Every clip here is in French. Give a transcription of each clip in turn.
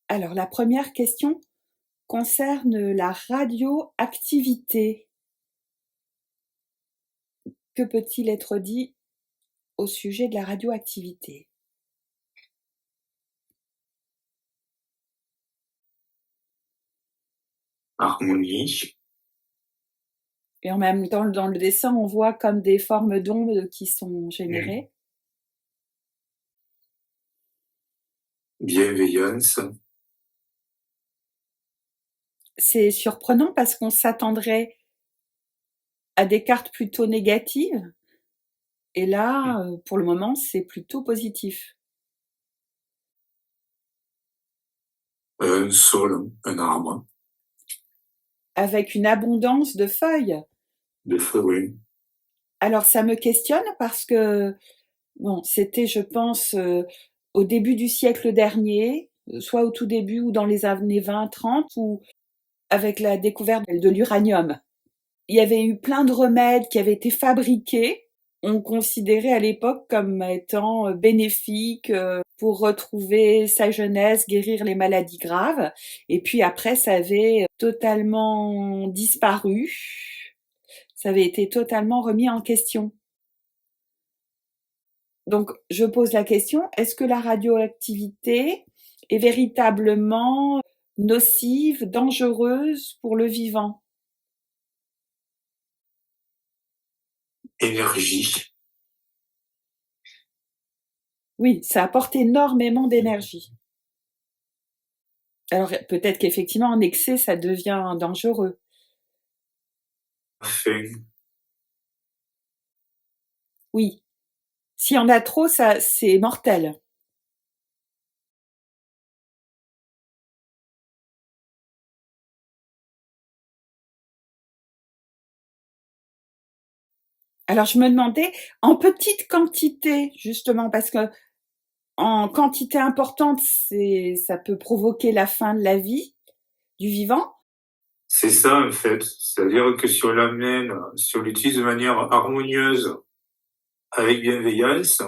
Alors, la première question concerne la radioactivité. Que peut-il être dit au sujet de la radioactivité? Harmonie, Et en même temps, dans le dessin, on voit comme des formes d'ondes qui sont générées. bienveillance, C'est surprenant parce qu'on s'attendrait à des cartes plutôt négatives. Et là, pour le moment, c'est plutôt positif. un sol, un arbre, Avec une abondance de feuilles. de feuilles. Alors ça me questionne parce que, bon, c'était, je pense, au début du siècle dernier, soit au tout début ou dans les années 20-30, ou avec la découverte de l'uranium. Il y avait eu plein de remèdes qui avaient été fabriqués, on considérait à l'époque comme étant bénéfiques pour retrouver sa jeunesse, guérir les maladies graves. Et puis après, ça avait totalement disparu. Ça avait été totalement remis en question. Donc, je pose la question, est-ce que la radioactivité est véritablement nocive, dangereuse pour le vivant? Énergie, Oui, ça apporte énormément d'énergie. Alors peut-être qu'effectivement, en excès, ça devient dangereux. faim, Oui. S'il y en a trop, ça, c'est mortel. Alors je me demandais, en petite quantité, justement, parce que en quantité importante, ça peut provoquer la fin de la vie du vivant. c'est ça en fait. C'est-à-dire que si on l'amène, si on l'utilise de manière harmonieuse, avec bienveillance,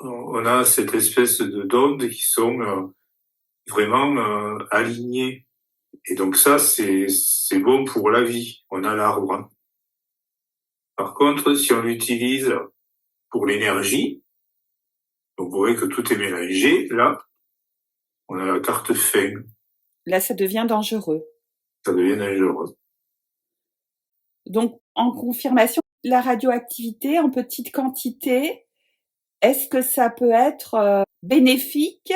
on a cette espèce de d'ondes qui sont vraiment alignées. Et donc ça, c'est bon pour la vie. On a l'arbre. Par contre, si on l'utilise pour l'énergie, donc vous voyez que tout est mélangé. Là, on a la carte fin. Là, ça devient dangereux. Ça devient dangereux. Donc, en confirmation, la radioactivité en petite quantité, est-ce que ça peut être bénéfique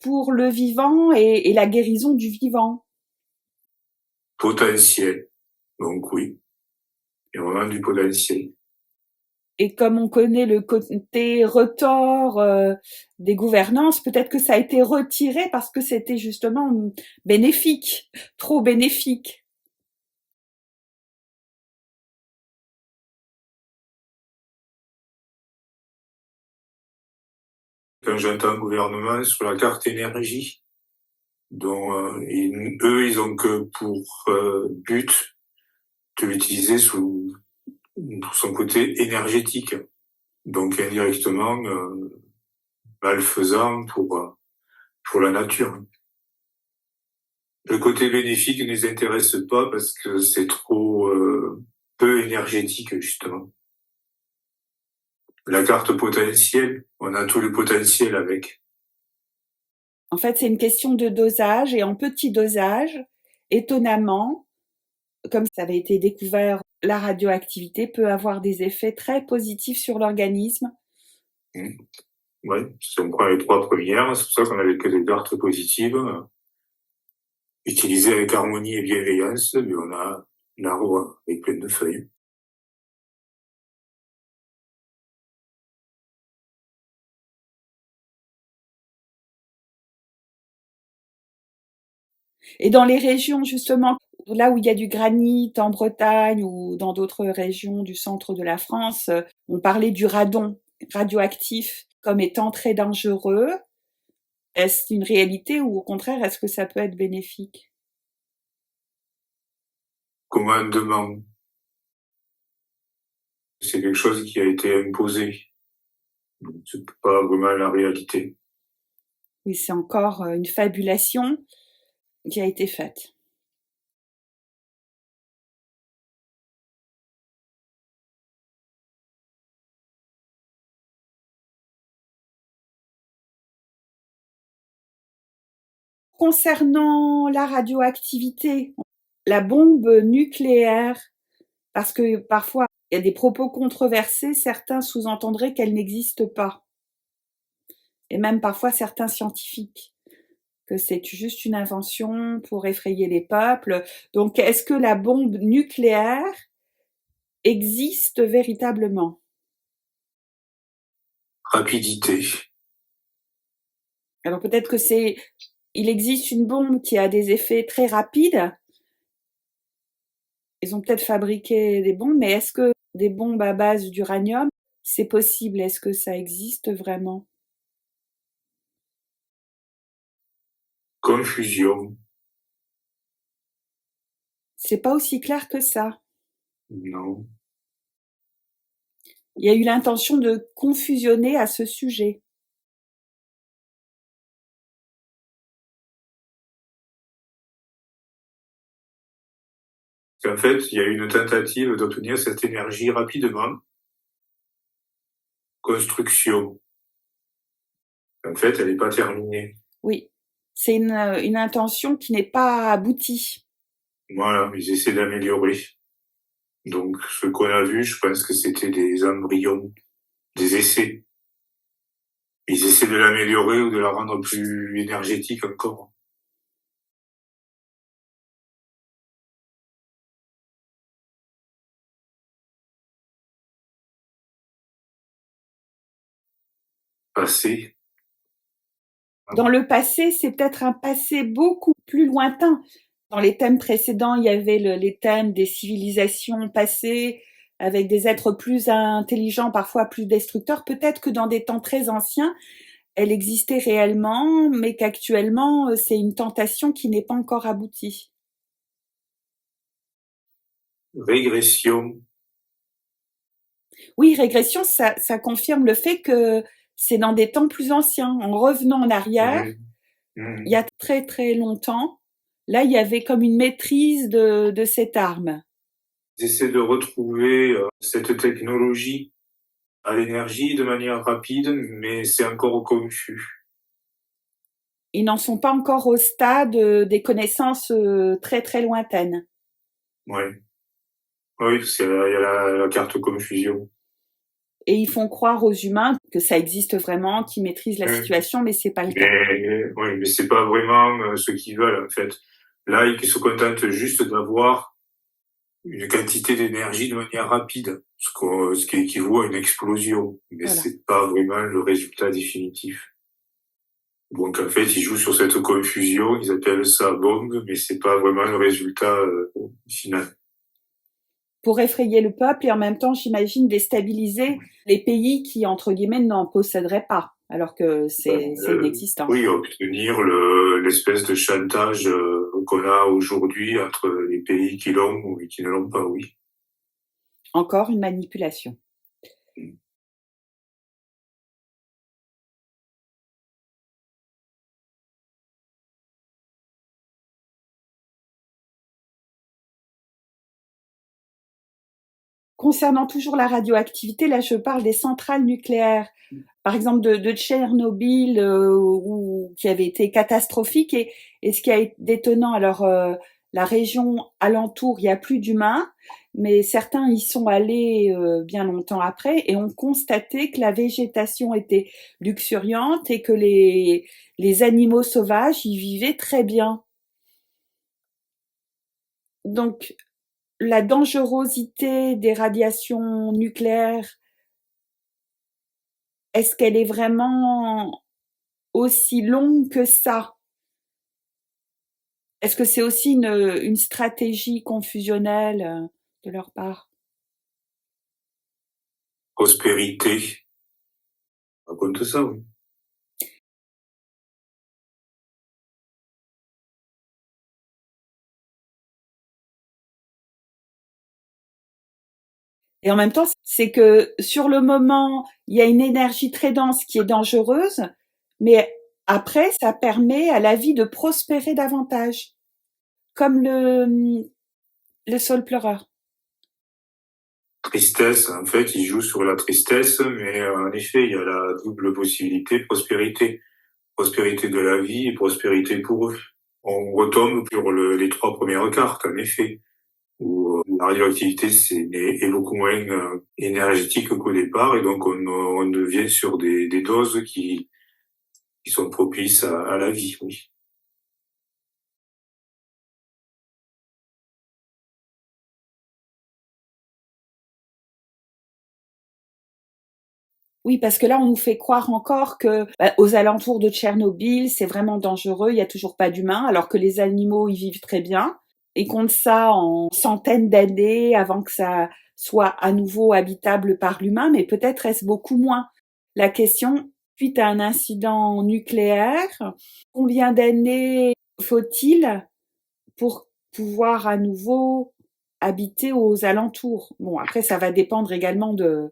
pour le vivant et la guérison du vivant? Potentiel. Donc oui, il y a vraiment du potentiel. Et comme on connaît le côté retors des gouvernances, peut-être que ça a été retiré parce que c'était justement bénéfique, trop bénéfique. Quand j'entends le gouvernement sur la carte énergie, dont eux, ils ont que pour but de l'utiliser sous son côté énergétique. Donc indirectement, malfaisant pour la nature. Le côté bénéfique ne les intéresse pas parce que c'est trop peu énergétique, justement. La carte potentielle, on a tout le potentiel avec. En fait, c'est une question de dosage et en petit dosage, étonnamment, comme ça avait été découvert, la radioactivité peut avoir des effets très positifs sur l'organisme. Ouais, si on prend les trois premières, c'est pour ça qu'on avait que des cartes positives. Utilisées avec harmonie et bienveillance, mais on a l'arbre avec plein de feuilles. Et dans les régions, justement, là où il y a du granit, en Bretagne ou dans d'autres régions du centre de la France, on parlait du radon radioactif comme étant très dangereux. Est-ce une réalité ou au contraire, est-ce que ça peut être bénéfique? Commandement, c'est quelque chose qui a été imposé. C'est pas vraiment la réalité. Oui, c'est encore une fabulation qui a été faite. Concernant la radioactivité, la bombe nucléaire, parce que parfois il y a des propos controversés, certains sous-entendraient qu'elle n'existe pas. Et même parfois certains scientifiques, que c'est juste une invention pour effrayer les peuples. Donc est-ce que la bombe nucléaire existe véritablement? Rapidité. Alors peut-être que il existe une bombe qui a des effets très rapides. Ils ont peut-être fabriqué des bombes, mais est-ce que des bombes à base d'uranium, c'est possible? Est-ce que ça existe vraiment? Confusion. C'est pas aussi clair que ça. Non. Il y a eu l'intention de confusionner à ce sujet. En fait, il y a eu une tentative d'obtenir cette énergie rapidement. Construction. En fait, elle n'est pas terminée. Oui, c'est une intention qui n'est pas aboutie. Voilà, ils essaient d'améliorer. Donc, ce qu'on a vu, je pense que c'était des embryons, des essais. Ils essaient de l'améliorer ou de la rendre plus énergétique encore. Passé. Dans le passé, c'est peut-être un passé beaucoup plus lointain. Dans les thèmes précédents, il y avait les thèmes des civilisations passées, avec des êtres plus intelligents, parfois plus destructeurs. Peut-être que dans des temps très anciens, elle existait réellement, mais qu'actuellement, c'est une tentation qui n'est pas encore aboutie. Régression. Oui, régression, ça confirme le fait que c'est dans des temps plus anciens. En revenant en arrière, il y a très très longtemps, là, il y avait comme une maîtrise de cette arme. Ils essaient de retrouver cette technologie à l'énergie de manière rapide, mais c'est encore confus. Ils n'en sont pas encore au stade des connaissances très très lointaines. Ouais. Oui, parce qu'il y a la carte confusion. Et ils font croire aux humains que ça existe vraiment, qu'ils maîtrisent la situation, mais c'est pas le cas. Oui, mais c'est pas vraiment ce qu'ils veulent, en fait. Là, ils se contentent juste d'avoir une quantité d'énergie de manière rapide, ce qui équivaut à une explosion. Mais Voilà. c'est pas vraiment le résultat définitif. Donc, en fait, ils jouent sur cette confusion, ils appellent ça bombe, mais c'est pas vraiment le résultat final. Pour effrayer le peuple et en même temps, j'imagine, déstabiliser les pays qui, entre guillemets, n'en posséderaient pas, alors que c'est inexistant. Oui, obtenir l'espèce de chantage qu'on a aujourd'hui entre les pays qui l'ont et qui ne l'ont pas, oui. Encore une manipulation. Concernant toujours la radioactivité, là je parle des centrales nucléaires, par exemple de Tchernobyl, qui avait été catastrophique, et ce qui a été étonnant, alors la région alentour, il n'y a plus d'humains, mais certains y sont allés bien longtemps après et ont constaté que la végétation était luxuriante et que les animaux sauvages y vivaient très bien. Donc la dangerosité des radiations nucléaires, est-ce qu'elle est vraiment aussi longue que ça? Est-ce que c'est aussi une stratégie confusionnelle de leur part? Prospérité. On raconte ça, oui. Et en même temps, c'est que sur le moment, il y a une énergie très dense qui est dangereuse, mais Après, ça permet à la vie de prospérer davantage, comme le saule pleureur. Tristesse, en fait, il joue sur la tristesse, mais en effet, il y a la double possibilité prospérité. Prospérité de la vie et prospérité pour eux. On retombe sur les trois premières cartes, en effet, où la radioactivité est beaucoup moins énergétique qu'au départ, et donc on devient sur des doses qui sont propices à la vie, oui. Oui, parce que là, on nous fait croire encore que aux alentours de Tchernobyl, c'est vraiment dangereux, il y a toujours pas d'humains, alors que les animaux y vivent très bien. Ils comptent ça en centaines d'années avant que ça soit à nouveau habitable par l'humain, mais peut-être est-ce beaucoup moins. La question, suite à un incident nucléaire, combien d'années faut-il pour pouvoir à nouveau habiter aux alentours? Bon, après, ça va dépendre également de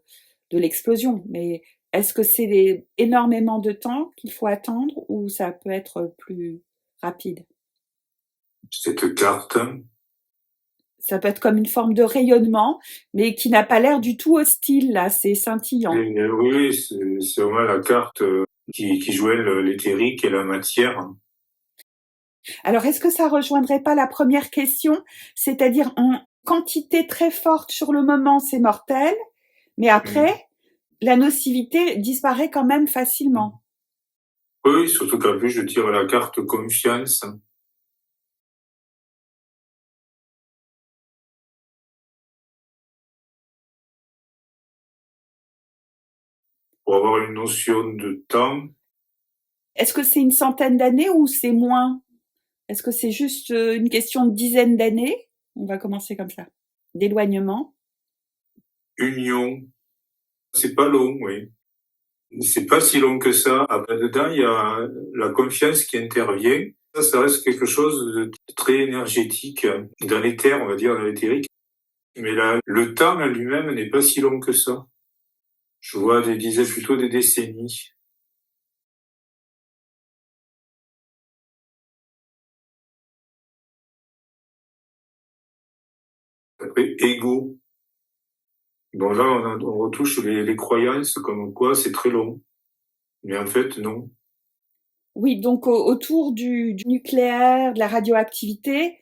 l'explosion, mais est-ce que c'est énormément de temps qu'il faut attendre ou ça peut être plus rapide? Cette carte, Ça peut être comme une forme de rayonnement, mais qui n'a pas l'air du tout hostile, là, c'est scintillant. oui, c'est au moins la carte qui joint l'éthérique et la matière. Alors, est-ce que ça rejoindrait pas la première question, c'est-à-dire en quantité très forte sur le moment, c'est mortel, mais après, la nocivité disparaît quand même facilement. Oui, surtout qu'en plus, je tire la carte confiance. Pour avoir une notion de temps. Est-ce que c'est une centaine d'années ou c'est moins? Est-ce que c'est juste une question de dizaines d'années? On va commencer comme ça. D'éloignement. Union. C'est pas long, oui. C'est pas si long que ça. Après, dedans, il y a la confiance qui intervient. Ça reste quelque chose de très énergétique dans l'éther, on va dire, dans l'éthérique. Mais là, le temps en lui-même n'est pas si long que ça. Je vois des dizaines, plutôt des décennies. Après, ego. Bon, là, on retouche les croyances comme quoi c'est très long. Mais en fait, non. Oui, donc autour du nucléaire, de la radioactivité,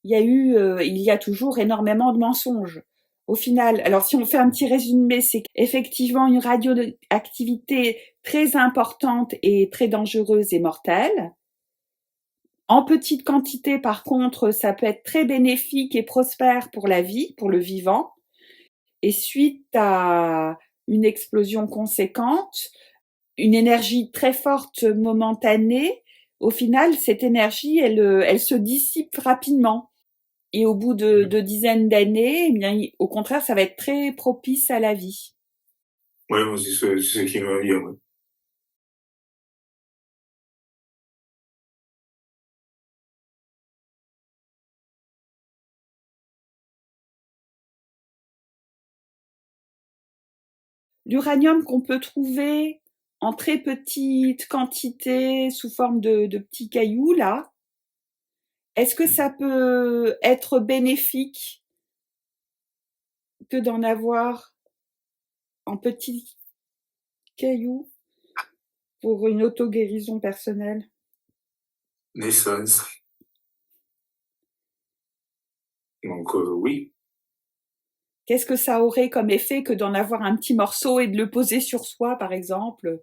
il y a toujours énormément de mensonges. Au final, alors si on fait un petit résumé, c'est qu'effectivement une radioactivité très importante et très dangereuse et mortelle. En petite quantité, par contre, ça peut être très bénéfique et prospère pour la vie, pour le vivant. Et suite à une explosion conséquente, une énergie très forte momentanée, au final, cette énergie, elle se dissipe rapidement. Et au bout de dizaines d'années, eh bien, au contraire, ça va être très propice à la vie. Ouais, moi, c'est ce qui me vient. Ouais. L'uranium qu'on peut trouver en très petite quantité sous forme de petits cailloux, là, est-ce que ça peut être bénéfique que d'en avoir en petits cailloux pour une auto-guérison personnelle? Naissance. Donc, oui. Qu'est-ce que ça aurait comme effet que d'en avoir un petit morceau et de le poser sur soi, par exemple?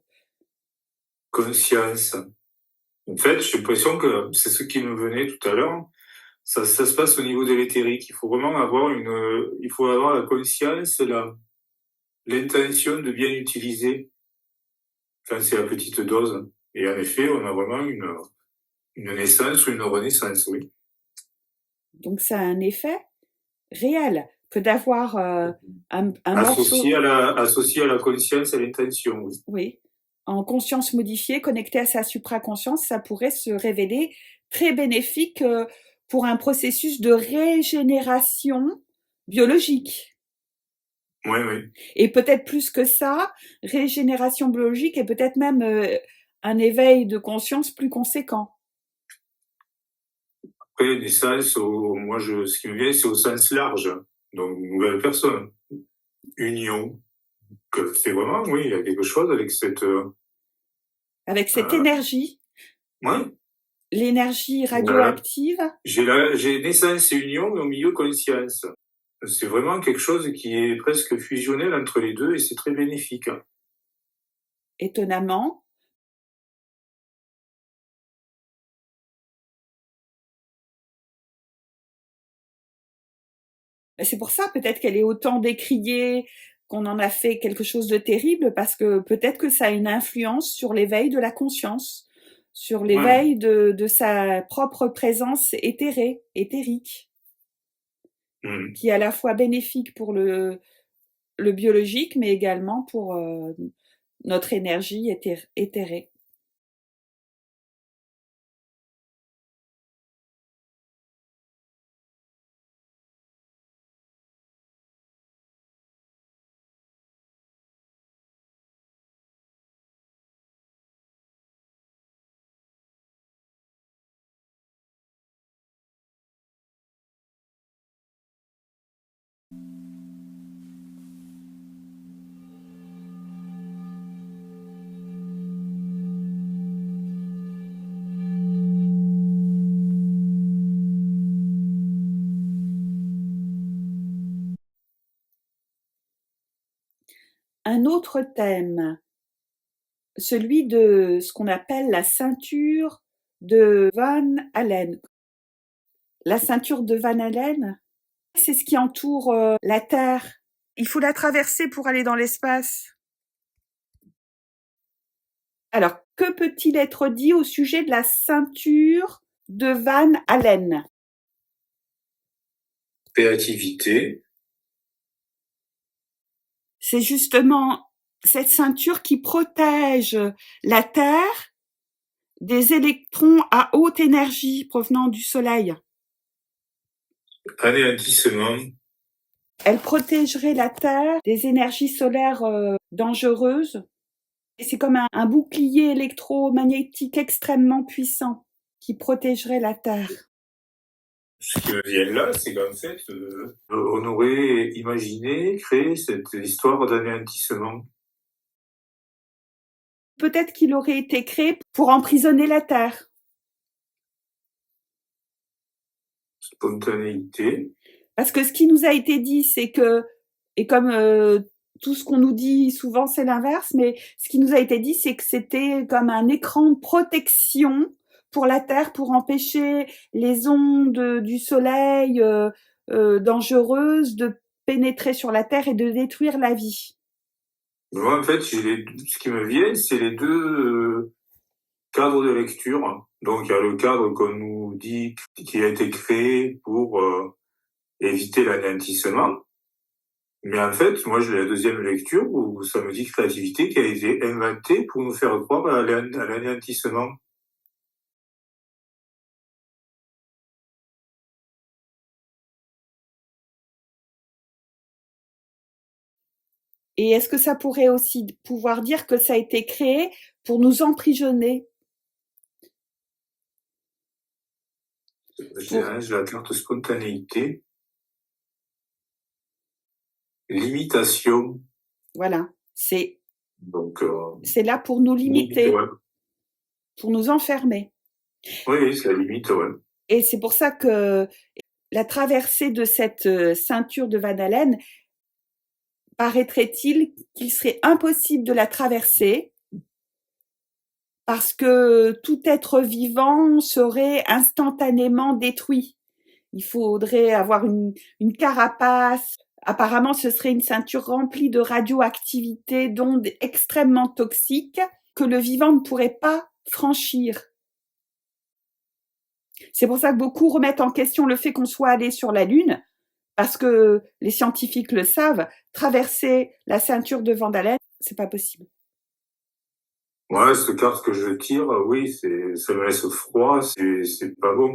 Conscience. En fait, j'ai l'impression que c'est ce qui me venait tout à l'heure. Ça se passe au niveau de l'éthérique. Il faut vraiment avoir il faut avoir la conscience, l'intention de bien utiliser quand c'est à petite dose. Et en effet, on a vraiment une naissance ou une renaissance, oui. Donc ça a un effet réel que d'avoir un morceau, Associé à la conscience et l'intention, oui. oui, en conscience modifiée, connecté à sa supraconscience, ça pourrait se révéler très bénéfique pour un processus de régénération biologique. Oui, oui. Et peut-être plus que ça, régénération biologique et peut-être même un éveil de conscience plus conséquent. Après, naissance, ce qui me vient, c'est au sens large. Donc, nouvelle personne. Union. Que c'est vraiment, oui, il y a quelque chose avec cette... Avec cette énergie, ouais. l'énergie Voilà. radioactive. J'ai naissance et union, mais au milieu conscience. C'est vraiment quelque chose qui est presque fusionnel entre les deux et c'est très bénéfique. Étonnamment. C'est pour ça peut-être qu'elle est autant décriée, qu'on en a fait quelque chose de terrible, parce que peut-être que ça a une influence sur l'éveil de la conscience, sur l'éveil de sa propre présence éthérique, qui est à la fois bénéfique pour le biologique, mais également pour notre énergie éthérée. Un autre thème, celui de ce qu'on appelle la ceinture de Van Allen. La ceinture de Van Allen, c'est ce qui entoure la Terre. Il faut la traverser pour aller dans l'espace. Alors, que peut-il être dit au sujet de la ceinture de Van Allen? Créativité. C'est justement cette ceinture qui protège la Terre des électrons à haute énergie provenant du Soleil. Anéantissement. Elle protégerait la Terre des énergies solaires dangereuses. Et c'est comme un bouclier électromagnétique extrêmement puissant qui protégerait la Terre. Ce qui me vient là, c'est qu'en fait, on aurait imaginé créer cette histoire d'anéantissement. Peut-être qu'il aurait été créé pour emprisonner la Terre. Spontanéité. Parce que ce qui nous a été dit, c'est que, et comme tout ce qu'on nous dit souvent, c'est l'inverse, mais ce qui nous a été dit, c'est que c'était comme un écran de protection pour la Terre, pour empêcher les ondes du soleil dangereuses de pénétrer sur la Terre et de détruire la vie. Moi, en fait, ce qui me vient, c'est les deux cadres de lecture. Donc, il y a le cadre qu'on nous dit qui a été créé pour éviter l'anéantissement. Mais en fait, moi, j'ai la deuxième lecture où ça me dit créativité qui a été inventée pour nous faire croire à l'anéantissement. Et est-ce que ça pourrait aussi pouvoir dire que ça a été créé pour nous emprisonner? J'ai la carte spontanéité. Limitation. Voilà, c'est là pour nous limiter, limite, ouais. Pour nous enfermer. Oui, c'est la limite, ouais. Et c'est pour ça que la traversée de cette ceinture de Van Allen, paraîtrait-il qu'il serait impossible de la traverser parce que tout être vivant serait instantanément détruit. Il faudrait avoir une carapace. Apparemment, ce serait une ceinture remplie de radioactivité, d'ondes extrêmement toxiques que le vivant ne pourrait pas franchir. C'est pour ça que beaucoup remettent en question le fait qu'on soit allé sur la Lune, parce que les scientifiques le savent, traverser la ceinture de Van Allen, c'est pas possible. Ouais, cette carte que je tire, oui, ça me laisse froid, c'est pas bon.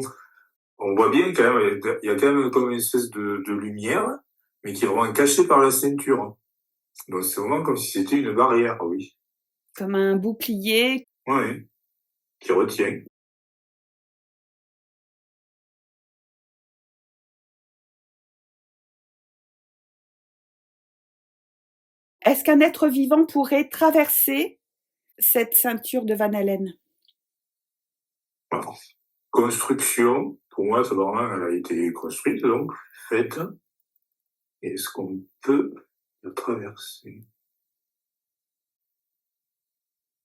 On voit bien quand même, il y a quand même comme une espèce de lumière, mais qui est vraiment cachée par la ceinture. Donc c'est vraiment comme si c'était une barrière, oui. Comme un bouclier Ouais, qui retient. Est-ce qu'un être vivant pourrait traverser cette ceinture de Van Allen? Alors, construction, pour moi, ça vraiment, elle a été construite, donc, faite. Est-ce qu'on peut la traverser?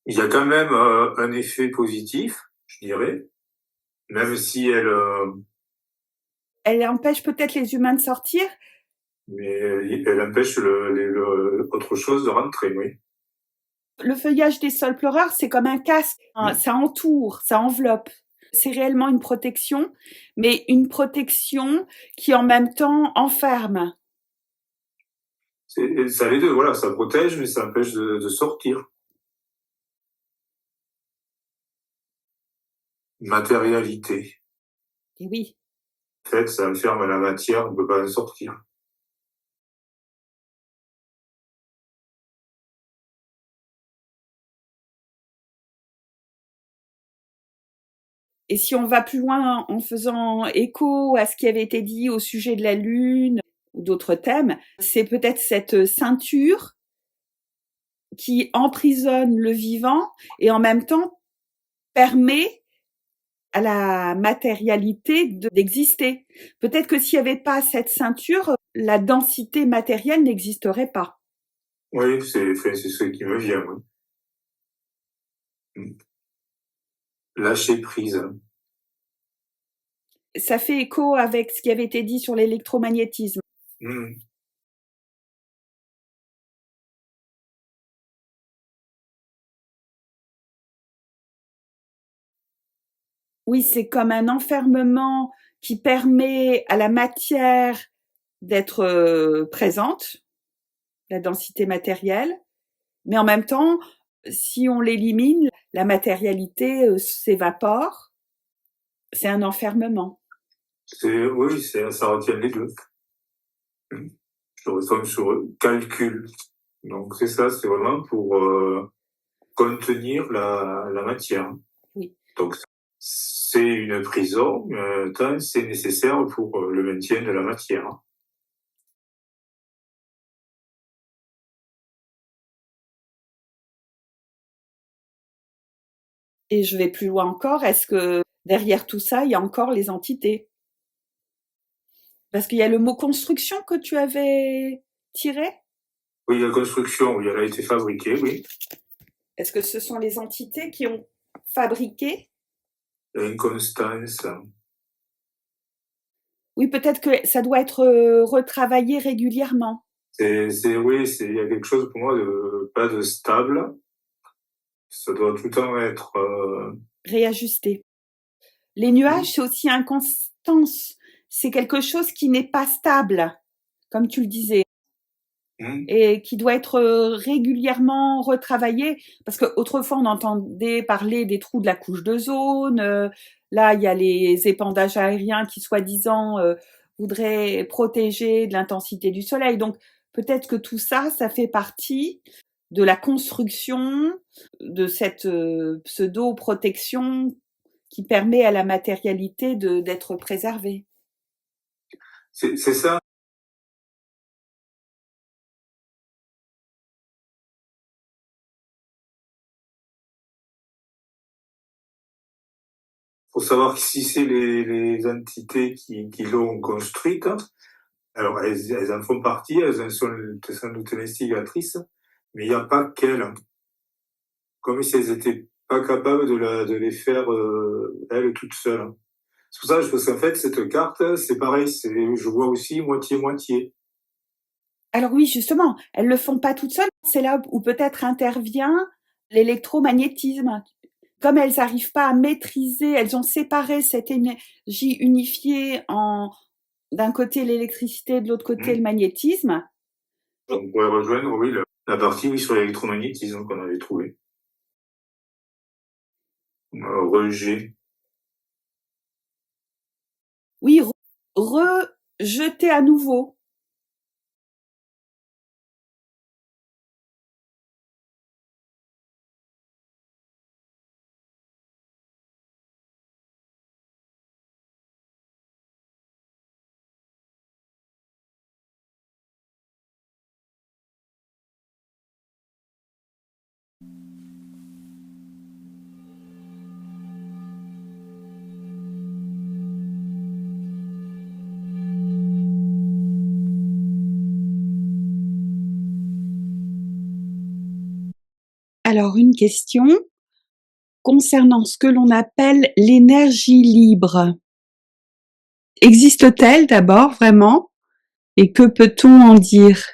Il y a quand même un effet positif, je dirais, même si Elle empêche peut-être les humains de sortir? mais elle empêche autre chose de rentrer, oui. Le feuillage des saules pleureurs, c'est comme un casque. Ça entoure, ça enveloppe. C'est réellement une protection, mais une protection qui en même temps enferme. Ça les deux, voilà, ça protège, mais ça empêche de sortir. Matérialité. Et oui. En fait, ça enferme la matière, on ne peut pas en sortir. Et si on va plus loin en faisant écho à ce qui avait été dit au sujet de la Lune ou d'autres thèmes, c'est peut-être cette ceinture qui emprisonne le vivant et en même temps permet à la matérialité d'exister. Peut-être que s'il n'y avait pas cette ceinture, la densité matérielle n'existerait pas. Oui, c'est ce qui me vient, oui. Lâcher prise. Ça fait écho avec ce qui avait été dit sur l'électromagnétisme. Mmh. Oui, c'est comme un enfermement qui permet à la matière d'être présente, la densité matérielle, mais en même temps, si on l'élimine, la matérialité s'évapore. C'est un enfermement. Oui, ça retient les deux. Mmh. Je retombe sur calcul. Donc c'est ça, c'est vraiment pour contenir la matière. Oui. Donc c'est une prison, mais en même temps c'est nécessaire pour le maintien de la matière. Et je vais plus loin encore, est-ce que derrière tout ça, il y a encore les entités? Parce qu'il y a le mot construction que tu avais tiré. Oui, la construction, oui, elle a été fabriquée, oui. Est-ce que ce sont les entités qui ont fabriqué? L'inconstance. Oui, peut-être que ça doit être retravaillé régulièrement. Oui, il y a quelque chose pour moi de pas de stable. Ça doit tout le temps être. Réajusté. Les nuages, c'est aussi inconstance. C'est quelque chose qui n'est pas stable, comme tu le disais, Mmh. et qui doit être régulièrement retravaillé. Parce qu'autrefois, on entendait parler des trous de la couche d'ozone. Là, il y a les épandages aériens qui, soi-disant, voudraient protéger de l'intensité du soleil. Donc, peut-être que tout ça, ça fait partie de la construction de cette pseudo-protection qui permet à la matérialité d'être préservée. C'est ça. Faut savoir si c'est les entités qui l'ont construite. Alors, elles en font partie, elles en sont sans doute l'instigatrice, mais il n'y a pas qu'elles. Comme si elles étaient pas capables de les faire elles toutes seules. C'est pour ça que je pense qu'en fait, cette carte, c'est pareil, je vois aussi moitié-moitié. Alors oui, justement, elles le font pas toutes seules. C'est là où peut-être intervient l'électromagnétisme. Comme elles n'arrivent pas à maîtriser, elles ont séparé cette énergie unifiée en d'un côté l'électricité, de l'autre côté le Mmh. magnétisme. On pourrait rejoindre, oui, la partie oui, sur l'électromagnétisme qu'on avait trouvé. Rejet. Oui, rejeter à nouveau. question concernant ce que l'on appelle l'énergie libre. Existe-t-elle d'abord vraiment? Et que peut-on en dire?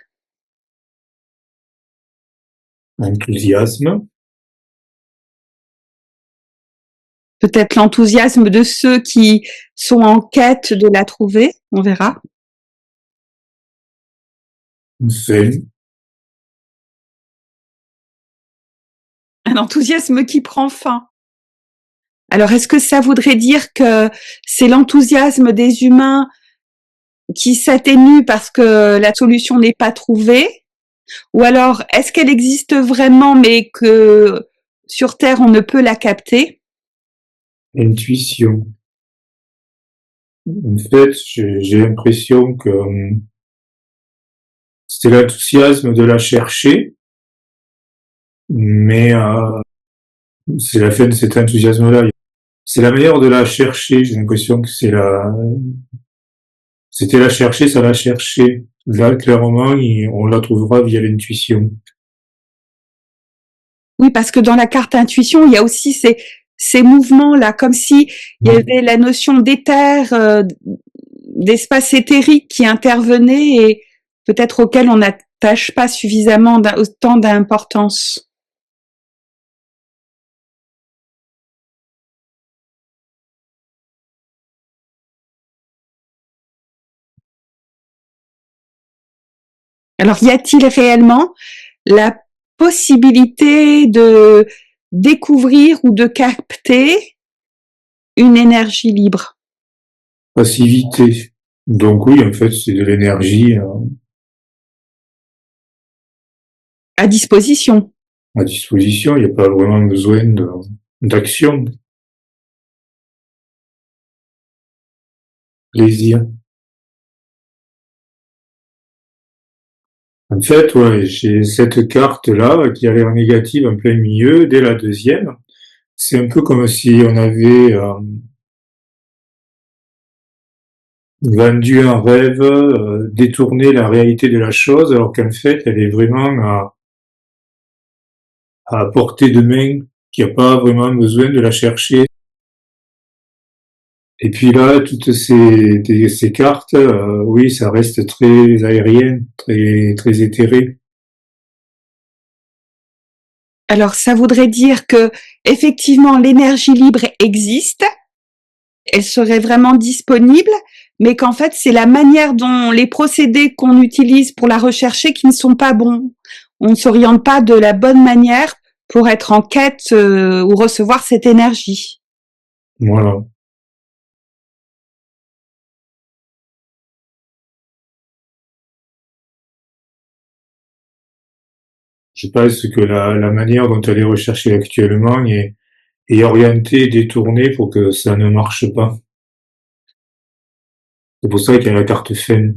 Enthousiasme. Peut-être l'enthousiasme de ceux qui sont en quête de la trouver, on verra. Fin. Un enthousiasme qui prend fin. Alors, est-ce que ça voudrait dire que c'est l'enthousiasme des humains qui s'atténue parce que la solution n'est pas trouvée? Ou alors, est-ce qu'elle existe vraiment mais que sur Terre, on ne peut la capter? Intuition. En fait, j'ai l'impression que c'est l'enthousiasme de la chercher, mais c'est la fin de cet enthousiasme-là. C'est la manière de la chercher. J'ai l'impression que c'était la chercher, ça la chercher. Là, clairement, on la trouvera via l'intuition. Oui, parce que dans la carte intuition, il y a aussi ces mouvements-là, comme si il y avait la notion d'éther, d'espace éthérique qui intervenait et peut-être auquel on n'attache pas suffisamment autant d'importance. Alors, y a-t-il réellement la possibilité de découvrir ou de capter une énergie libre? Passivité. Donc oui, en fait, c'est de l'énergie À disposition. à disposition. Il n'y a pas vraiment besoin d'action. Plaisir. En fait, ouais, j'ai cette carte-là qui a l'air négative en plein milieu, dès la deuxième. C'est un peu comme si on avait vendu un rêve, détourné la réalité de la chose, alors qu'en fait, elle est vraiment à portée de main, qu'il n'y a pas vraiment besoin de la chercher. Et puis là, toutes ces cartes, oui, ça reste très aérien, très éthéré. Alors, ça voudrait dire que, effectivement, l'énergie libre existe, elle serait vraiment disponible, mais qu'en fait, c'est la manière dont les procédés qu'on utilise pour la rechercher qui ne sont pas bons. On ne s'oriente pas de la bonne manière pour être en quête ou recevoir cette énergie. Voilà. Je pense que la manière dont elle est recherchée actuellement est orientée, détournée pour que ça ne marche pas. C'est pour ça qu'il y a la carte fin.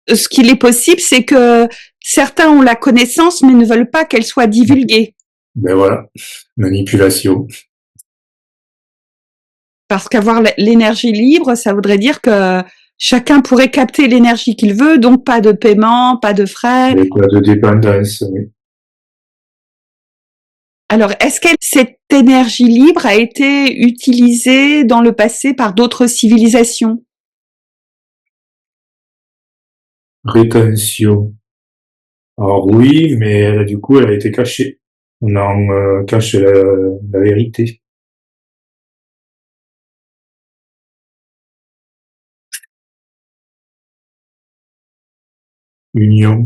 Ce qu'il est possible, c'est que certains ont la connaissance mais ne veulent pas qu'elle soit divulguée. Ben voilà, manipulation. Parce qu'avoir l'énergie libre, ça voudrait dire que chacun pourrait capter l'énergie qu'il veut, donc pas de paiement, pas de frais. Il n'y a pas de dépendance, oui. Alors, est-ce que cette énergie libre a été utilisée dans le passé par d'autres civilisations? Rétention. Alors oui, mais du coup, elle a été cachée. On en cache la vérité. Union.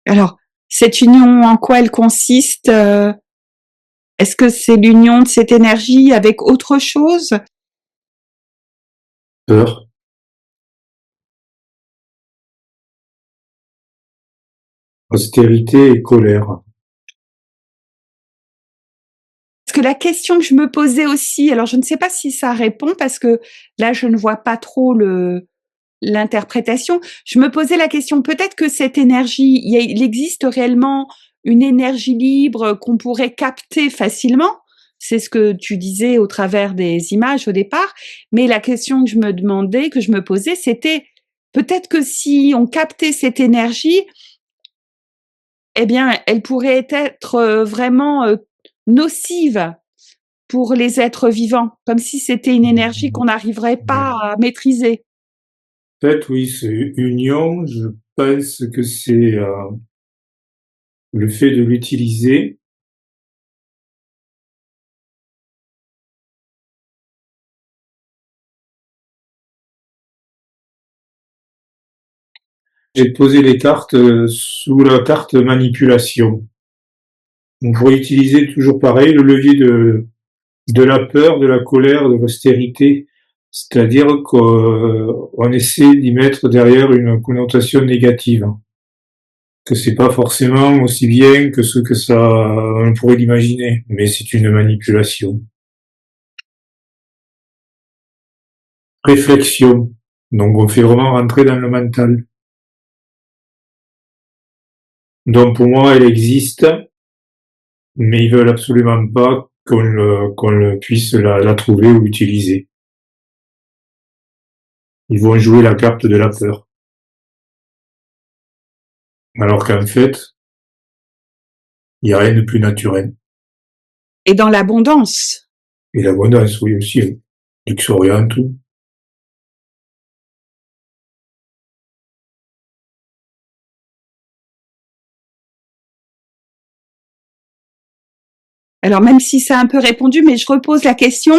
Alors, cette union, en quoi elle consiste? Est-ce que c'est l'union de cette énergie avec autre chose? Peur. Austérité et colère. Parce que la question que je me posais aussi, alors je ne sais pas si ça répond parce que là je ne vois pas trop l'interprétation. Je me posais la question, peut-être que cette énergie, il existe réellement une énergie libre qu'on pourrait capter facilement. C'est ce que tu disais au travers des images au départ. Mais la question que je me demandais, que je me posais, c'était peut-être que si on captait cette énergie, eh bien, elle pourrait être vraiment nocive pour les êtres vivants, comme si c'était une énergie qu'on n'arriverait pas à maîtriser. En fait, oui, c'est une ion. Je pense que c'est le fait de l'utiliser. J'ai posé les cartes sous la carte manipulation. On pourrait utiliser toujours pareil le levier de la peur, de la colère, de l'austérité. C'est-à-dire qu'on essaie d'y mettre derrière une connotation négative. Que c'est pas forcément aussi bien que ce que ça, on pourrait l'imaginer. Mais c'est une manipulation. Réflexion. Donc on fait vraiment rentrer dans le mental. Donc pour moi, elle existe, mais ils veulent absolument pas qu'on puisse la trouver ou l'utiliser. Ils vont jouer la carte de la peur. Alors qu'en fait, il n'y a rien de plus naturel. Et dans l'abondance. Et l'abondance, oui, aussi. Oui. Luxuriant, tout. Alors même si c'est un peu répondu, mais je repose la question,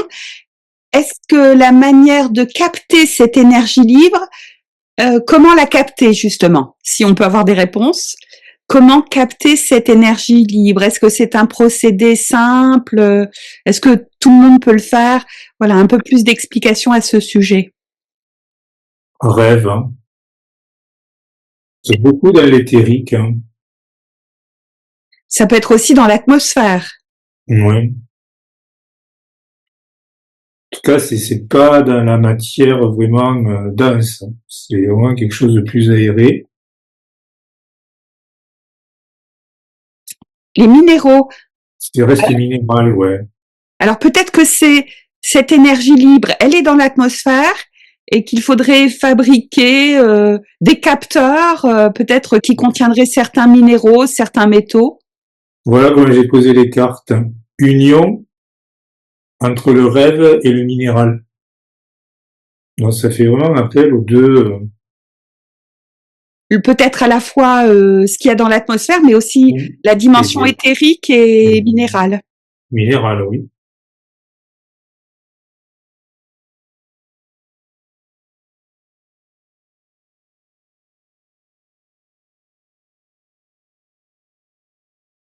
est-ce que la manière de capter cette énergie libre, comment la capter justement? Si on peut avoir des réponses, comment capter cette énergie libre? Est-ce que c'est un procédé simple? Est-ce que tout le monde peut le faire? Voilà, un peu plus d'explications à ce sujet. Rêve, hein. C'est beaucoup dans l'éthérique, hein. Ça peut être aussi dans l'atmosphère. Ouais. En tout cas, c'est pas dans la matière vraiment dense. C'est vraiment quelque chose de plus aéré. Les minéraux. C'est reste minéral, ouais. Alors peut-être que c'est cette énergie libre, elle est dans l'atmosphère et qu'il faudrait fabriquer des capteurs, peut-être qui contiendraient certains minéraux, certains métaux. Voilà comment j'ai posé les cartes. Union entre le rêve et le minéral. Donc ça fait vraiment appel aux deux. Peut-être à la fois ce qu'il y a dans l'atmosphère, mais aussi la dimension éthérique et minérale. Minéral, oui.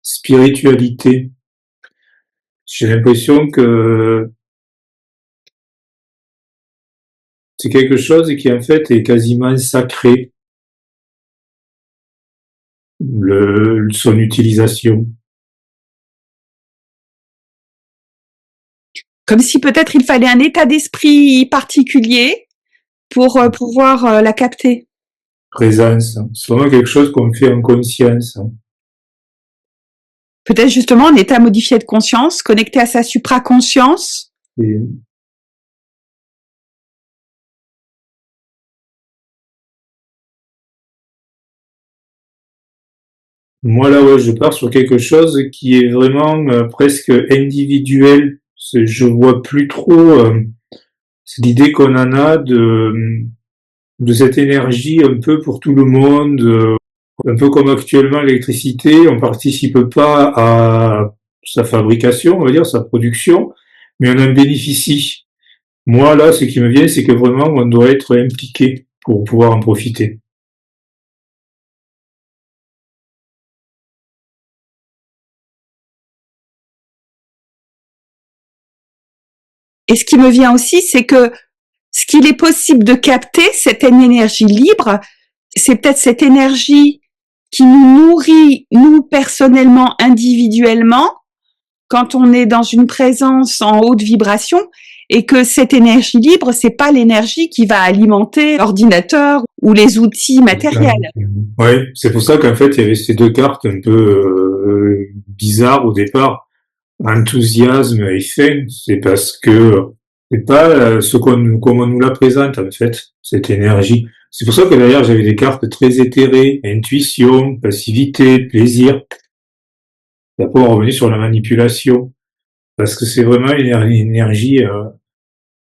Spiritualité. J'ai l'impression que c'est quelque chose qui en fait est quasiment sacré. Son utilisation. Comme si peut-être il fallait un état d'esprit particulier pour pouvoir la capter. Présence. C'est vraiment quelque chose qu'on fait en conscience. Peut-être justement un état modifié de conscience, connecté à sa supraconscience. Et moi là, ouais, je pars sur quelque chose qui est vraiment presque individuel. Je vois plus trop c'est l'idée qu'on en a de cette énergie un peu pour tout le monde, un peu comme actuellement l'électricité, on participe pas à sa fabrication, on va dire, sa production, mais on en bénéficie. Moi, là, ce qui me vient, c'est que vraiment, on doit être impliqué pour pouvoir en profiter. Et ce qui me vient aussi, c'est que ce qu'il est possible de capter, c'est une énergie libre, c'est peut-être cette énergie qui nous nourrit, nous personnellement, individuellement, quand on est dans une présence en haute vibration, et que cette énergie libre, c'est pas l'énergie qui va alimenter l'ordinateur ou les outils matériels. Ouais, c'est pour ça qu'en fait, il y avait ces deux cartes un peu bizarres au départ. Enthousiasme et faim, c'est parce que c'est pas ce qu'on comme on nous la présente en fait, cette énergie. C'est pour ça que d'ailleurs j'avais des cartes très éthérées, intuition, passivité, plaisir. Et après on revenait sur la manipulation, parce que c'est vraiment une énergie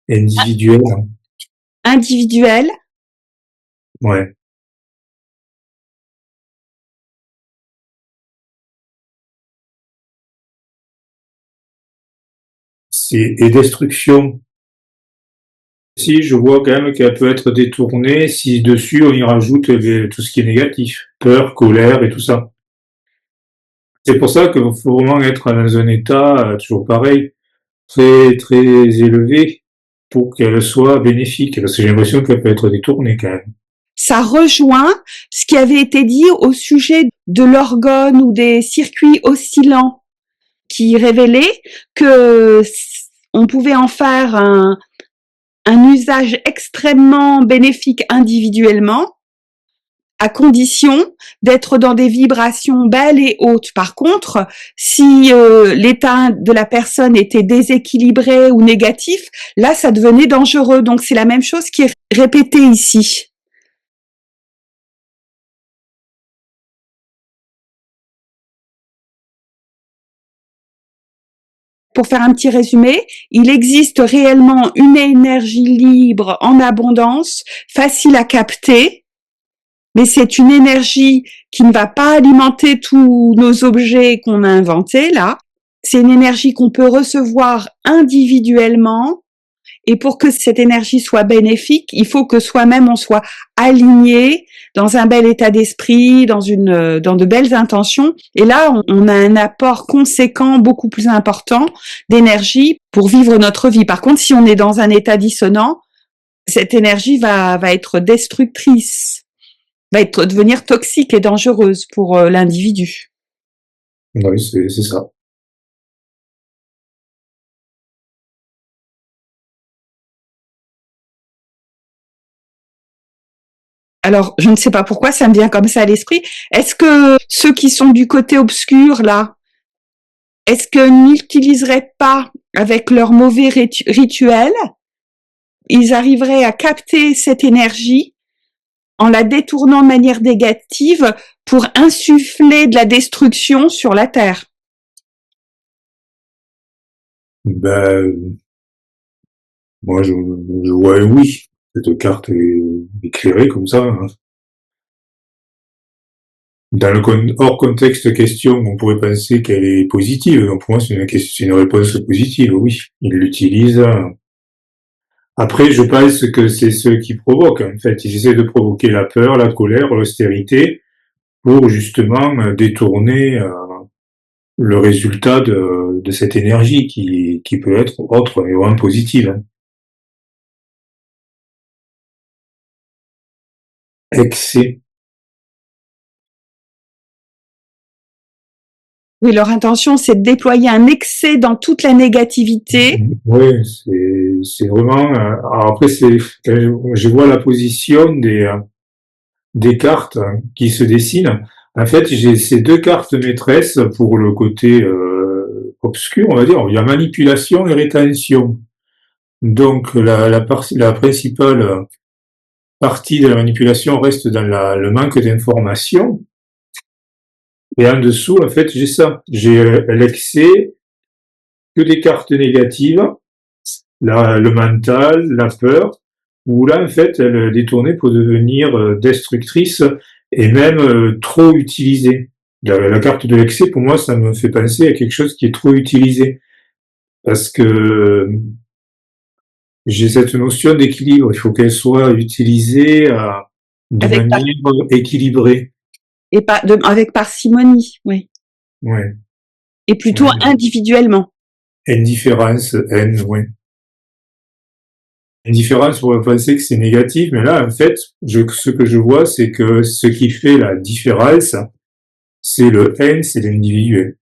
individuelle. Individuel. Ouais. Et destruction. Si je vois quand même qu'elle peut être détournée si dessus on y rajoute tout ce qui est négatif, peur, colère et tout ça. C'est pour ça qu'il faut vraiment être dans un état, toujours pareil, très très élevé pour qu'elle soit bénéfique, parce que j'ai l'impression qu'elle peut être détournée quand même. Ça rejoint ce qui avait été dit au sujet de l'orgone ou des circuits oscillants, qui révélait que on pouvait en faire un usage extrêmement bénéfique individuellement, à condition d'être dans des vibrations belles et hautes. Par contre, si l'état de la personne était déséquilibré ou négatif, là, ça devenait dangereux. Donc, c'est la même chose qui est répétée ici. Pour faire un petit résumé, il existe réellement une énergie libre en abondance, facile à capter, mais c'est une énergie qui ne va pas alimenter tous nos objets qu'on a inventés là. C'est une énergie qu'on peut recevoir individuellement, et pour que cette énergie soit bénéfique, il faut que soi-même on soit aligné dans un bel état d'esprit, dans de belles intentions. Et là, on a un apport conséquent, beaucoup plus important d'énergie pour vivre notre vie. Par contre, si on est dans un état dissonant, cette énergie va être destructrice, va devenir toxique et dangereuse pour l'individu. Oui, c'est ça. Alors, je ne sais pas pourquoi ça me vient comme ça à l'esprit. Est-ce que ceux qui sont du côté obscur, là, est-ce qu'ils n'utiliseraient pas, avec leur mauvais rituel, ils arriveraient à capter cette énergie en la détournant de manière négative pour insuffler de la destruction sur la Terre? Ben, moi je vois un oui. Cette carte est éclairée comme ça. Hein. Dans le hors contexte question, on pourrait penser qu'elle est positive. Donc pour moi, c'est une réponse positive. Oui, il l'utilise. Après, je pense que c'est ceux qui provoquent. En fait, ils essaient de provoquer la peur, la colère, l'austérité, pour justement détourner le résultat de cette énergie qui peut être autre et vraiment positive. Hein. Excès. Oui, leur intention, c'est de déployer un excès dans toute la négativité. Oui, c'est vraiment. Alors après, je vois la position des cartes qui se dessinent. En fait, j'ai ces deux cartes maîtresses pour le côté obscur, on va dire. Il y a manipulation et rétention. Donc la principale partie de la manipulation reste dans le manque d'information. Et en dessous, en fait, j'ai ça. J'ai l'excès, que des cartes négatives, le mental, la peur, où là, en fait, elle est détournée pour devenir destructrice et même trop utilisée. La carte de l'excès, pour moi, ça me fait penser à quelque chose qui est trop utilisé. Parce que j'ai cette notion d'équilibre. Il faut qu'elle soit utilisée de manière équilibrée. Et pas avec parcimonie, oui. Ouais. Et plutôt Ouais. individuellement. Indifférence, haine, ouais. Indifférence, on pourrait penser que c'est négatif, mais là, en fait, ce que je vois, c'est que ce qui fait la différence, c'est le haine, c'est l'individuel.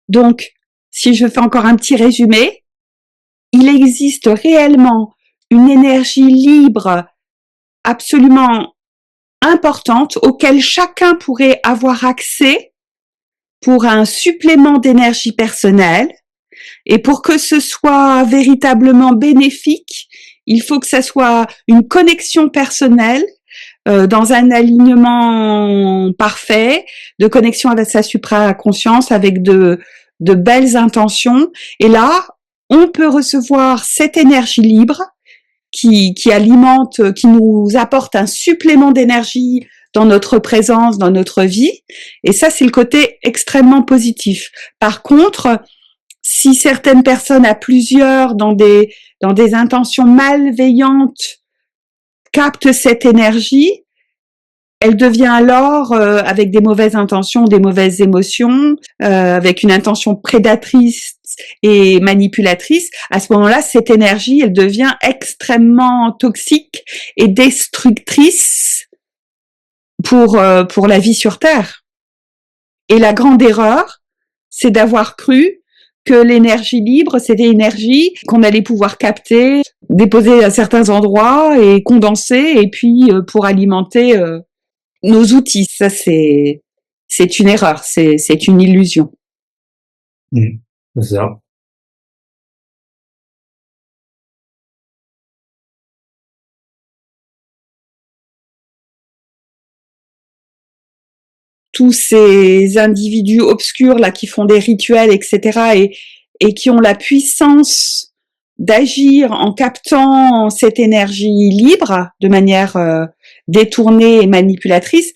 Donc, si je fais encore un petit résumé, il existe réellement une énergie libre, absolument importantes auxquelles chacun pourrait avoir accès pour un supplément d'énergie personnelle. Et pour que ce soit véritablement bénéfique, il faut que ça soit une connexion personnelle dans un alignement parfait, de connexion avec sa supraconscience, avec de belles intentions. Et là, on peut recevoir cette énergie libre qui alimente, qui nous apporte un supplément d'énergie dans notre présence, dans notre vie. Et ça, c'est le côté extrêmement positif. Par contre, si certaines personnes à plusieurs dans des intentions malveillantes captent cette énergie, elle devient alors avec des mauvaises intentions, des mauvaises émotions, avec une intention prédatrice et manipulatrice. À ce moment-là, cette énergie, elle devient extrêmement toxique et destructrice pour la vie sur Terre. Et la grande erreur, c'est d'avoir cru que l'énergie libre, c'était l'énergie qu'on allait pouvoir capter, déposer à certains endroits et condenser, et puis pour alimenter nos outils. Ça, c'est une erreur, c'est une illusion. C'est ça. Tous ces individus obscurs là qui font des rituels, etc., et qui ont la puissance d'agir en captant cette énergie libre de manière détournée et manipulatrice,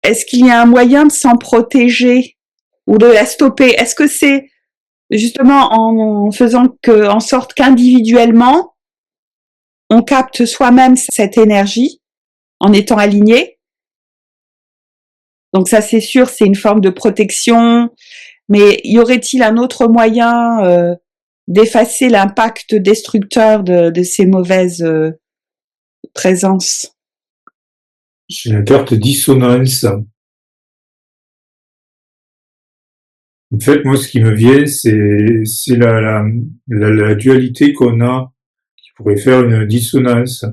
est-ce qu'il y a un moyen de s'en protéger ou de la stopper? Est-ce que c'est justement en faisant en sorte qu'individuellement, on capte soi-même cette énergie en étant aligné? Donc ça, c'est sûr, c'est une forme de protection. Mais y aurait-il un autre moyen d'effacer l'impact destructeur de ces mauvaises présences? J'ai la carte dissonance. En fait, moi, ce qui me vient, c'est la dualité qu'on a, qui pourrait faire une dissonance.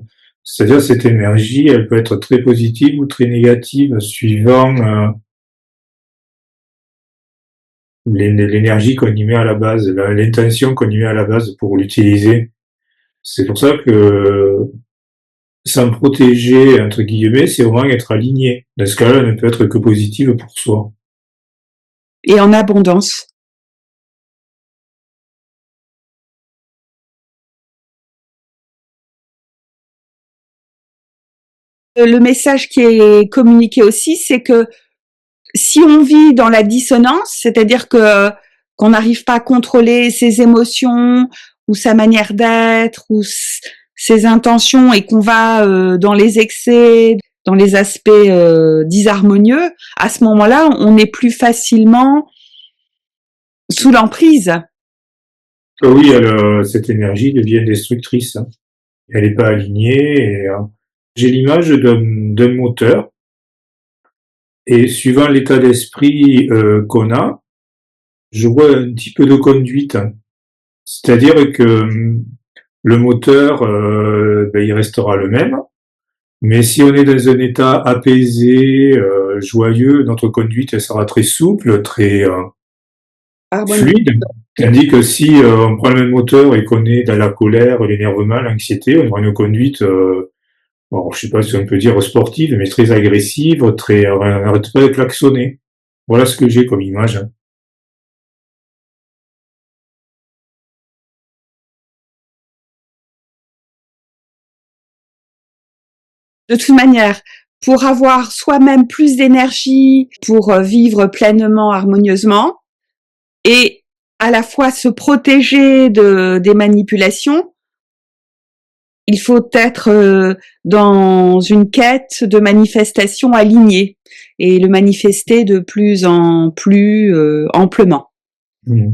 C'est-à-dire, cette énergie, elle peut être très positive ou très négative, suivant l'énergie qu'on y met à la base, l'intention qu'on y met à la base pour l'utiliser. C'est pour ça que s'en protéger, entre guillemets, c'est vraiment être aligné. Dans ce cas-là, elle ne peut être que positive pour soi. Et en abondance. Le message qui est communiqué aussi, c'est que si on vit dans la dissonance, c'est-à-dire que qu'on n'arrive pas à contrôler ses émotions ou sa manière d'être ou ses intentions et qu'on va dans les excès, dans les aspects disharmonieux, à ce moment-là, on est plus facilement sous l'emprise. Oui, cette énergie devient destructrice. Elle n'est pas alignée. Et, j'ai l'image d'un moteur. Et suivant l'état d'esprit qu'on a, je vois un petit peu de conduite. C'est-à-dire que le moteur, il restera le même. Mais si on est dans un état apaisé, joyeux, notre conduite elle sera très souple, très fluide. Tandis que si on prend le même moteur et qu'on est dans la colère, l'énervement, l'anxiété, on aura une conduite, bon, je sais pas si on peut dire sportive, mais très agressive, très, on n'arrête pas de klaxonner. Voilà ce que j'ai comme image. De toute manière, pour avoir soi-même plus d'énergie, pour vivre pleinement, harmonieusement, et à la fois se protéger des manipulations, il faut être dans une quête de manifestation alignée et le manifester de plus en plus amplement. Mmh.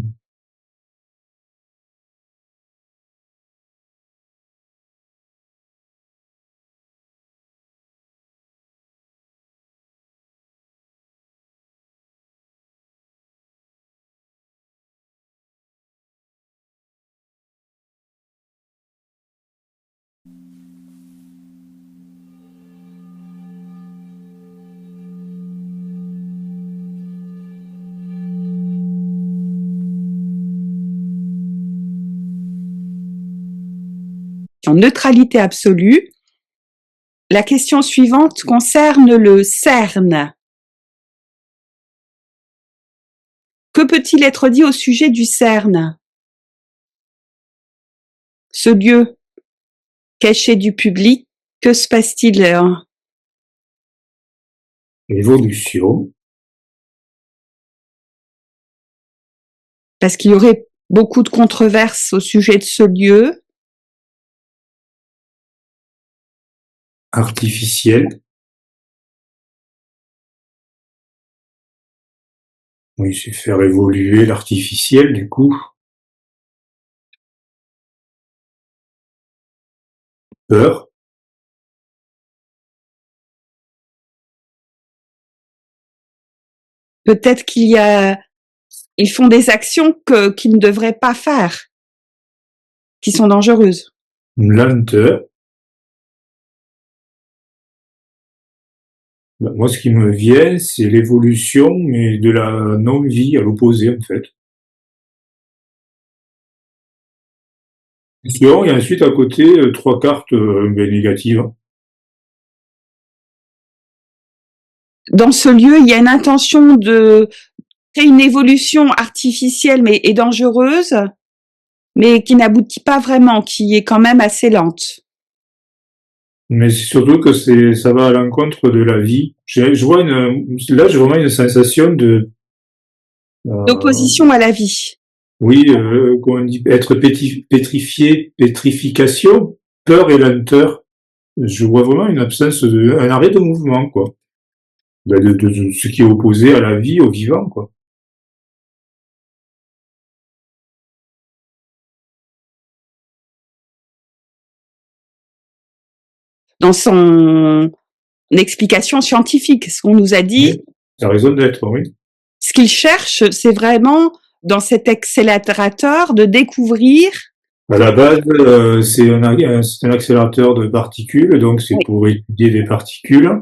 question neutralité absolue. La question suivante concerne le CERN. Que peut-il être dit au sujet du CERN? Ce lieu caché du public, que se passe-t-il? Évolution. Parce qu'il y aurait beaucoup de controverses au sujet de ce lieu. Artificiel. Oui, c'est faire évoluer l'artificiel, du coup. Peur. Peut-être ils font des actions qu'ils ne devraient pas faire, qui sont dangereuses. Lenteur. Moi, ce qui me vient, c'est l'évolution, mais de la non-vie à l'opposé, en fait. Et ensuite, à côté, 3 cartes négatives. Dans ce lieu, il y a une intention de créer une évolution artificielle et dangereuse, mais qui n'aboutit pas vraiment, qui est quand même assez lente. Mais c'est surtout que ça va à l'encontre de la vie. Là, j'ai vraiment une sensation de, D'opposition à la vie. oui, comment on dit, être pétrifié, pétrification, peur et lenteur. Je vois vraiment une absence un arrêt de mouvement, quoi. De ce qui est opposé à la vie, au vivant, quoi. Dans son explication scientifique, ce qu'on nous a dit, Oui, ça a raison d'être, oui. ce qu'il cherche, c'est vraiment, dans cet accélérateur, de découvrir. À la base, c'est un accélérateur de particules, donc c'est Oui. pour étudier des particules.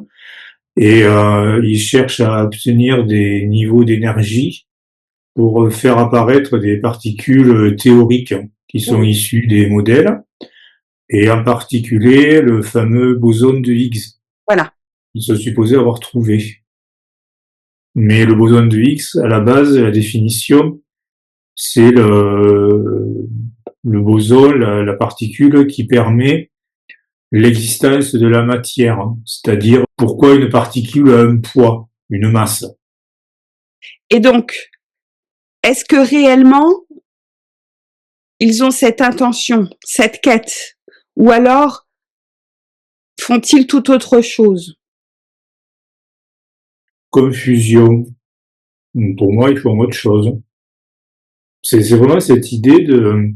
Et il cherche à obtenir des niveaux d'énergie pour faire apparaître des particules théoriques qui sont issues des modèles, et en particulier le fameux boson de Higgs. Voilà. Ils sont supposés avoir trouvé. Mais le boson de Higgs, à la base, la définition, c'est le boson, la particule qui permet l'existence de la matière. C'est-à-dire, pourquoi une particule a un poids, une masse. Et donc, est-ce que réellement, ils ont cette intention, cette quête? Ou alors, font-ils tout autre chose? Confusion. Pour moi, ils font autre chose. C'est vraiment cette idée de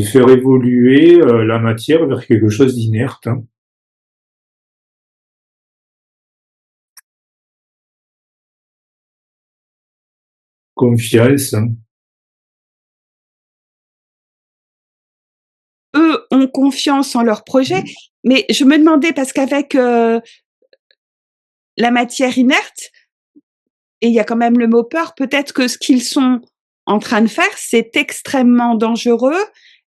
faire évoluer la matière vers quelque chose d'inerte. Confiance. Eux ont confiance en leur projet, mais je me demandais, parce qu'avec la matière inerte, et il y a quand même le mot peur, peut-être que ce qu'ils sont en train de faire, c'est extrêmement dangereux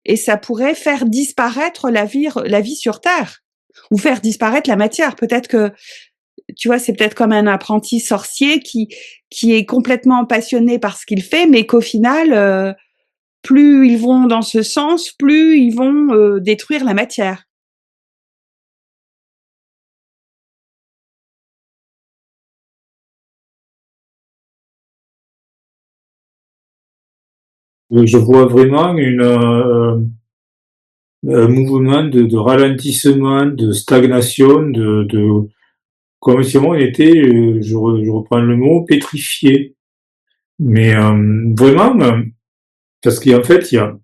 et ça pourrait faire disparaître la vie sur Terre, ou faire disparaître la matière. Peut-être que, tu vois, c'est peut-être comme un apprenti sorcier qui est complètement passionné par ce qu'il fait, mais qu'au final, plus ils vont dans ce sens, plus ils vont détruire la matière. Je vois vraiment un mouvement de ralentissement, de stagnation, comme si on était, je reprends le mot, pétrifié. Mais vraiment, parce qu'en fait, quand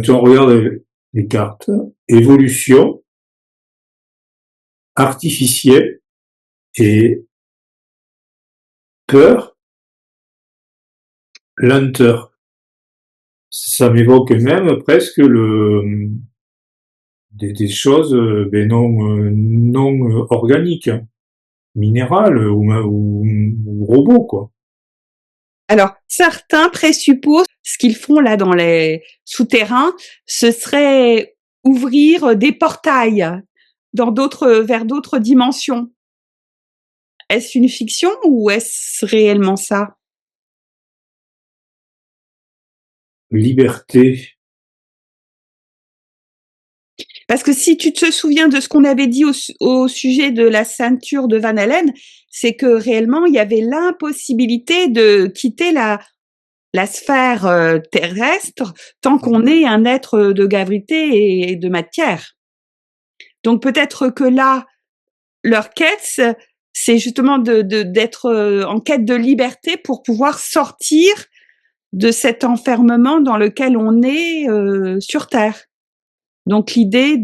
on regarde les cartes, évolution, artificielle et peur, lenteur. Ça m'évoque même presque des choses non organiques, minérales ou robots, quoi. Alors, certains présupposent ce qu'ils font là dans les souterrains, ce serait ouvrir des portails vers d'autres dimensions. Est-ce une fiction ou est-ce réellement ça? Liberté. Parce que si tu te souviens de ce qu'on avait dit au sujet de la ceinture de Van Allen, c'est que réellement, il y avait l'impossibilité de quitter la sphère terrestre tant qu'on est un être de gravité et de matière. Donc peut-être que là, leur quête, c'est justement d'être en quête de liberté pour pouvoir sortir de cet enfermement dans lequel on est sur Terre. Donc l'idée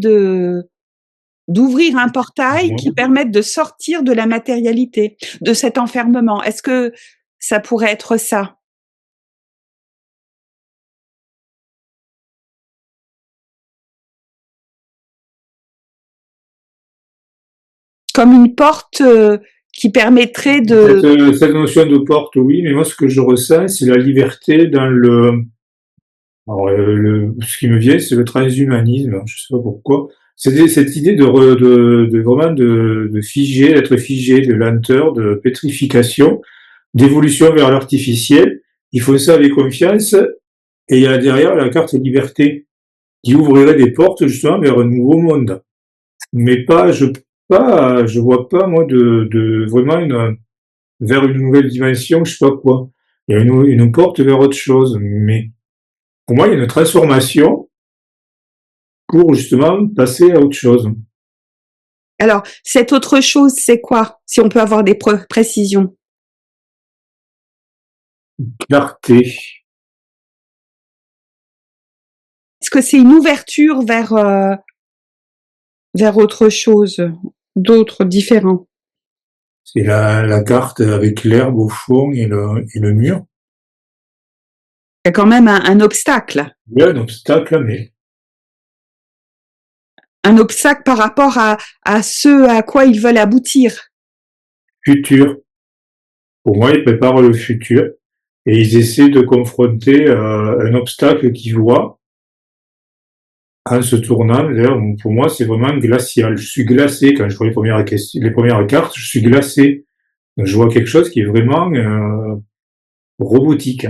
d'ouvrir un portail qui permette de sortir de la matérialité, de cet enfermement. Est-ce que ça pourrait être ça? Comme une porte qui permettrait de... Cette notion de porte, oui, mais moi, ce que je ressens, c'est la liberté dans le... Alors, ce qui me vient, c'est le transhumanisme, je sais pas pourquoi. C'est cette idée de vraiment de figer, d'être figé, de lenteur, de pétrification, d'évolution vers l'artificiel. Ils font ça avec confiance, et il y a derrière la carte liberté, qui ouvrirait des portes, justement, vers un nouveau monde. Mais je vois pas, moi, vraiment vers une nouvelle dimension, je sais pas quoi. Il y a une porte vers autre chose, mais pour moi, il y a une transformation pour justement passer à autre chose. Alors, cette autre chose, c'est quoi? Si on peut avoir des précisions. Clarté. Est-ce que c'est une ouverture vers autre chose, d'autre, différent? C'est la carte avec l'herbe au fond et le mur. Il y a quand même un obstacle. Il y a un obstacle, mais Un obstacle par rapport à ce à quoi ils veulent aboutir. futur. Pour moi, ils préparent le futur et ils essaient de confronter un obstacle qu'ils voient en se tournant vers, pour moi, c'est vraiment glacial. Je suis glacé quand je vois les premières cartes, je suis glacé. Donc, je vois quelque chose qui est vraiment robotique.